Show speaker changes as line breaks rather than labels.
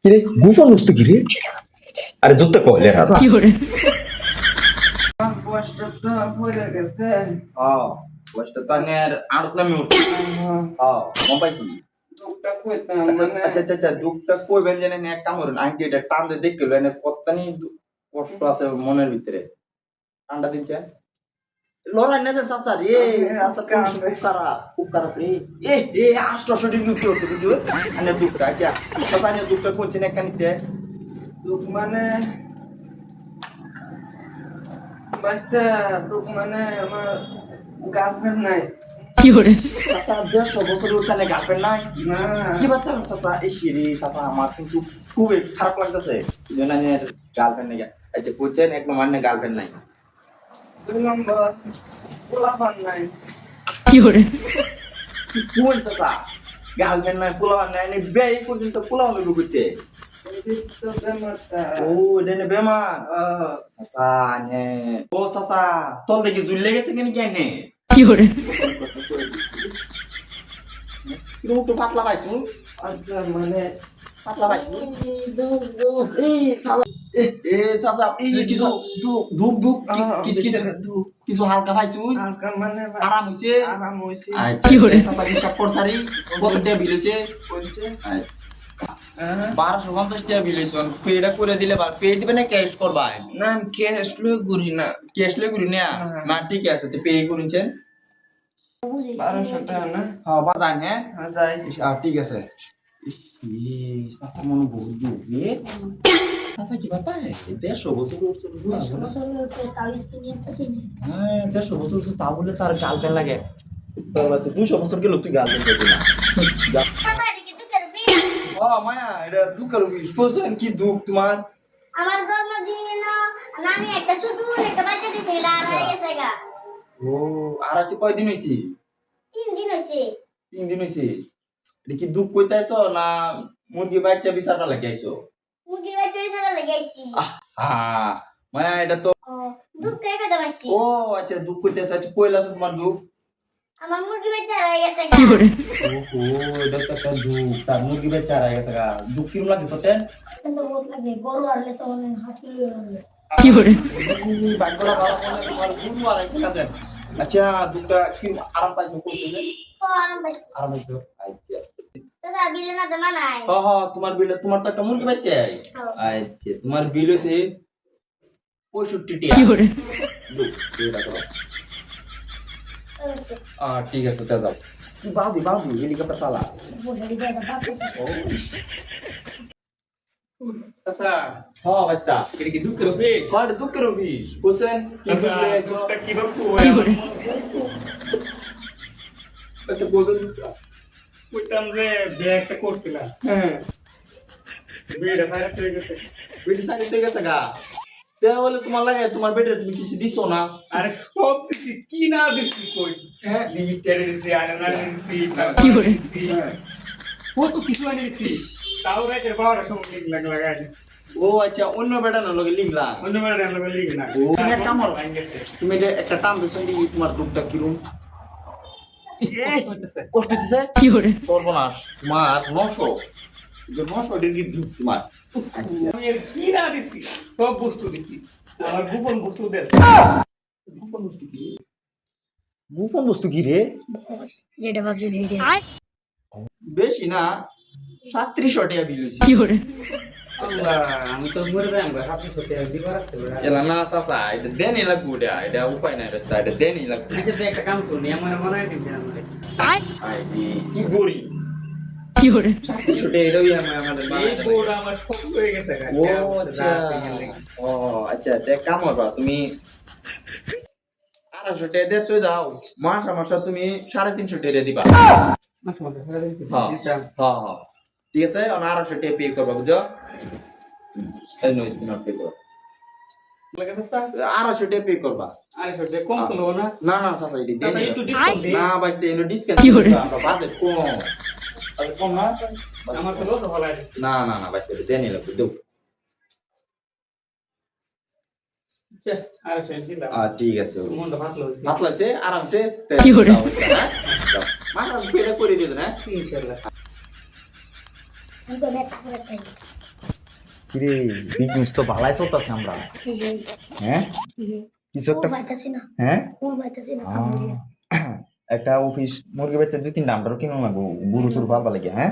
কিরে গোপন বস্তু কি রে? আরে জুতা কইলে রাজা
কি করে
বয়সটা তো পড়ে গেছে।
বয়সটা তো আনের আড়ত নামে উঠছে কম পাইছি
দুঃখটা কইতাম
আচ্ছা আচ্ছা আচ্ছা দুঃখটা কইবেন জানেন এক কাম করুন আঙ্কি এটা টান দিয়ে দেখলো এনে কতখানি কষ্ট আছে মনের ভিতরে ঠান্ডা দিচ্ছে লড়াই না দেন চাচা রে চাচা খুব খারাপ রে এ 800 ডিগ্রি উঠে উঠতে বুঝছো আনে দুঃখটা আচ্ছা চাচা আনে দুঃখটা কোনছেন এক কানিতে
দুঃখ মানে বাসটা দুঃখ মানে আমার গার্লফ্রেন্ড নাই।
কি করে
চাচা 150 বছর উঠানে গার্লফ্রেন্ড নাই
না
কি বাত চাচা এই সিরি চাচা আমার কিন্তু খুব খারাপ লাগতেছে জনানের গার্লফ্রেন্ড নাই আচ্ছা কোচেন এক নম্বর না গার্লফ্রেন্ড নাই
2 নম্বর পোলাপান নাই।
কি করে
কোন চাচা গার্লফ্রেন্ড নাই পোলাপান নাই নে বিয়ে করছেন তো পোলাপান করতে
এই তো বেমারটা
ও দেনে বেমার চাচা নে ও চাচা তোর দেখি জুলে গেছে কেন কেনে
কি করে
তুমি তো পাতলা পাইছো
আচ্ছা মানে
পাতলা পাইছো এই চাচা এ চাচা কিছু ধুক ধুক কিছু কিছু কিছু হালকা পাইছো
হালকা মানে
আরাম হইছে
আরাম হইছে।
আচ্ছা
কি করে?
চাচা হিসাব করতারি কত টাকা বিল হইছে
বলছে
আচ্ছা 1250 টাকা বিল হইছে পেটা করে দিলে পে দিবে না ক্যাশ করবা
না আমি ক্যাশ লই ঘুরি না।
ক্যাশ লই করি না না ঠিক আছে তো পে করিছেন
1200 টাকা না
হ্যাঁ বাজান হ্যাঁ
যাই
ঠিক আছে চাচা মনে বহুত দুঃখ রে চাচা কি ব্যাপার 150 বছর হ্যাঁ 150 বছর তা বলে তার গার্লফ্রেন্ড লাগে তাহলে তো 200 বছর গেল তুই গার্লফ্রেন্ড পাবি না ও মায়া এটা দুঃখের বিষয় কোসেন কি দুঃখ তোমার
আমার জন্মদিন আমি একটা ছোট একটা বাচ্চা দিতে আর গেছে গা
ও আর আছে কয়দিন হইছি
3 দিন হইছে
3 দিন হইছে এটা কি দুঃখ কইতাইছো না মুরগি বাচ্চা বিচারটা লাগে আইছো
মুরগির বাচ্চা হিসেবে লাগাইছি
হ্যাঁ মায়া এটা তো
দুধ খাই পেতে পারছি
ও আচ্ছা দুঃখ কইতাছো আচ্ছা কইলা তোমার দুঃখ
আমার মুরগি বাচ্চা আর গেছে গা
কি করে
ওহো এটা তো একটা দুঃখ তার মুরগি বাচ্চা আর গেছে গা দুঃখ কিরম লাগে তো তেন
কিন্তু বহুত লাগে গরু আরলে তো অনেক হাঁটি লইলো
কি করে
বাগলা ভালো মনে তোমার গুরু আর আইছে না তেন আচ্ছা দুঃখটা কি আরাম পাইছো কইতে
তো আরাম পাইছি
আরাম পাইছো আচ্ছা
চাচা বিলে না জমা নাই
তোমার বিল তোমার তো একটা মুরগি বাচ্চা আচ্ছা তোমার বিল হইছে 65 টাকা
কি করে
এটা করো ঠিক আছে তা যাও বাবু হেলিকপ্টার চালা
বড়ি দাদা বাপসি
আচ্ছা
হ্যাঁ বাস্তা
এটা কি দুঃখের বিষয়?
কয় দুঃখের অফিস কোসেন কি
আচ্ছা
দুঃখ হয়েছে
দুঃখটা কিভাবে
কি করে
আচ্ছা বলুন কইতাম যে বিয়ে একটা করছিলাম
হ্যাঁ
বিয়েটা সাইড হয়ে গেছে।
বেটি সাইড হয়ে গেছে গা তাহলে তোমার লাগে তোমার বেটে তুমি কিছু দিছো না
আরে সব দিছি কি না দিছি কই হ্যাঁ লিমিটেড দিছি আয়না দিছি
কি করে?
কত কিছু আনি দিছি তাও রাতের 12টার সময় লিঙ্ক লাগাই দিছি
ও আচ্ছা অন্য বেটা না লগে লিখলা
অন্য বার আমরা লিঙ্ক না
ও, তুমি এক কাম করো।
আইন গেছে
তুমি যে একটা টান দিছো তোমার দুঃখটা কিরম কষ্ট দিছে
কি করে
সর্বনাশ তোমার 900 যে 900 ডিগ্রি দুঃখ তোমার
আমি এর কি না দিছি সব বস্তু দিছি আমার গোপন বস্তু দেন
গোপন বস্তু কি রে
যেটা ভাবছি ভিডিও
বেশি না 3700 টাকা বিল হইছে
কি করে
আল্লাহ আমি তো মরে যাই আমরা হাতে সাথে দিবার আছে বড়
এলা না চাচা এটা দেনই লাগবে এটা উপায় নাই রাস্তা এটা দেনই লাগবে
নিজে একটা কাম করুন এমন বানাই দিন আমাদের
আই কি গরি
কি করে
3700 টাকা এটাই আমাদের
এই
বানাইতে লাগে।
বোর্ড আমার সব হয়ে গেছে
ও আচ্ছা ও আচ্ছা দেখ কাম করবা তুমি 250 টাকা দিয়ে চলে যাও মাসে তুমি 350 টাকা দিবা হ্যাঁ ঠিক আছে আর 250 টাকা পে করবা বুঝছো এই নো স্কিম পে করো 250 টাকা পে করবা
আরে সত্যি কম করলো না
না না চাচা এটি দেন
একটু ডিসকাউন্ট দিন
না বাজতে এনো ডিসকাউন্ট
কি করে?
আমরা বাজেট কম বাজেট কম না
আমার তো লস হলো
না না না বাজতে দেনই লাগবে দেও
আরে সত্যি দিলাম
ঠিক আছে
মনটা ভালো হইছে
হাত লাগছে আরামসে
কি করে?
মাথা পেড়ে করে দিয়েছ না
ইনশাআল্লাহ
আমি তো নেট করে খাই
কিরে বিজনেস তো ভালাই চলতেছে আমরা, হ্যাঁ কিছু একটা,
পাইতাছি না,
হ্যাঁ
ফুল পাইতাছি না,
একটা অফিস মুরগি বেচে 2-3টা আমরাও কিনো লাগবো, গরু টুরু পালবা লাগে, হ্যাঁ